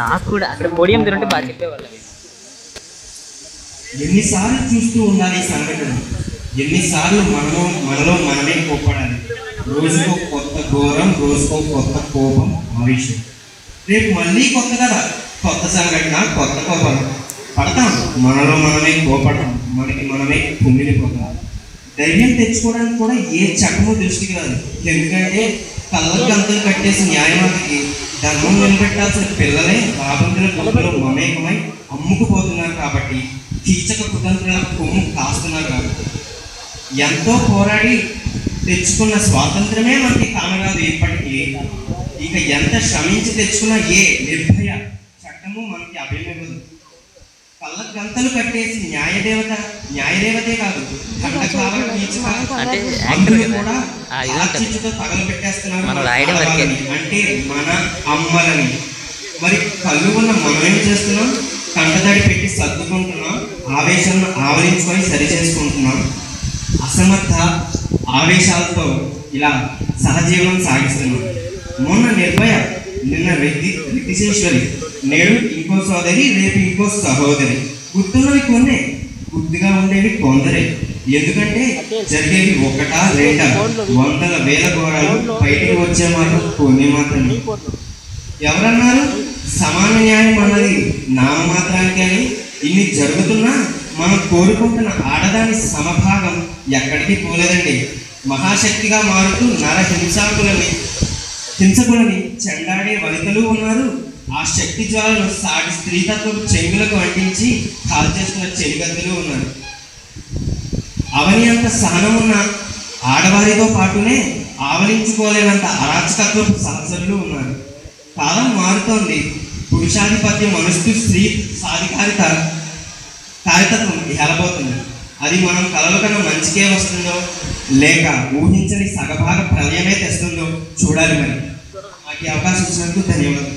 నాకు కూడా అక్కడ పోడియం తింటే బాగా చెప్పేవాళ్ళం. ఎన్నిసార్లు చూస్తూ ఉండాలి ఈ సంఘటన, ఎన్నిసార్లు మనలో మనమే కోపడాలి. రోజుకో కొత్త ఘోరం, రోజుకో కొత్త కోపం, ఆవేశం. రేపు మళ్ళీ కొత్త కదా, కొత్త సంఘటన, కొత్త కోపం. పడతాం, మనలో మనమే కోపడతాం, మనకి మనమే కుమిలిపోతాం. ధైర్యం తెచ్చుకోవడానికి కూడా ఏ చట్టమో దృష్టికి రాదు. ఎందుకంటే కళ్ళకి అంతలు కట్టేసి న్యాయవాదికి ధర్మం నిలబెట్టాల్సిన పిల్లలే రాబందుల గుంపులో మమేకమై అమ్ముకుపోతున్నారు కాబట్టి, కీచక కుతంత్రాల కొమ్ము కాస్తున్నారు కాబట్టి. ఎంతో పోరాడి తెచ్చుకున్న స్వాతంత్రమే మనకి కానరాదు ఇప్పటికీ. ఇక ఎంత శ్రమించి తెచ్చుకున్న ఏ నిర్భయ చట్టము మనకి అభిమవ్వదు. కళ్ళ గంతలు కట్టేసి న్యాయదేవతే కాదు, కూడా తగలబెట్టేస్తున్నారు అంటే మన అమ్మలని. మరి కళ్ళు ఉన్న మనమేం చేస్తున్నాం? కంటతడి పెట్టి సర్దుకుంటున్నాం, ఆవేశాలను ఆవరించుకొని సరి చేసుకుంటున్నాం. అసమర్థ ఆవేశాలతో ఇలా సహజీవనం సాగిస్తున్నాం. మొన్న నిర్భయ, నిన్న రితిశేశ్వరి, నేడు ఇంకో సోదరి, రేపు ఇంకో సహోదరి. గుర్తున్నవి కొన్నే, గుర్తుగా ఉండేవి కొందరే. ఎందుకంటే జరిగేవి ఒకటా రెండా, వందల వేల ఘోరాలు. బయటికి వచ్చే మాత్రం కొన్ని మాత్రమే. ఎవరన్నారు సమాన న్యాయం అన్నది నామమాత్రానికి అని? ఇన్ని జరుగుతున్నా మనం కోరుకుంటున్న ఆడదాని సమభాగం ఎక్కడికి పోలేదండి. మహాశక్తిగా మారుతూ హింసకులని చెండాడే వనితలు ఉన్నారు. ఆ శక్తి జ్వాలను సాటి స్త్రీతత్వం చెంగులకు అంటించి కాల్చేస్తున్న చెలిగద్దలు ఉన్నారు. అవని అంత సహనం ఉన్న ఆడవారితో పాటునే ఆవలించుకోలేనంత అరాచకత్వపు సహచరులు ఉన్నారు. కాలం మారుతోంది. పురుషాధిపత్యం మనుస్తూ స్త్రీ సాధికారితత్వం ఎలబోతుంది. అది మనం కలలు కన్నా మంచికే వస్తుందో, లేక ఊహించని సగభాగ ప్రళయమే తెస్తుందో చూడాలి. మరి నాకు అవకాశం ఇచ్చినందుకు ధన్యవాదాలు.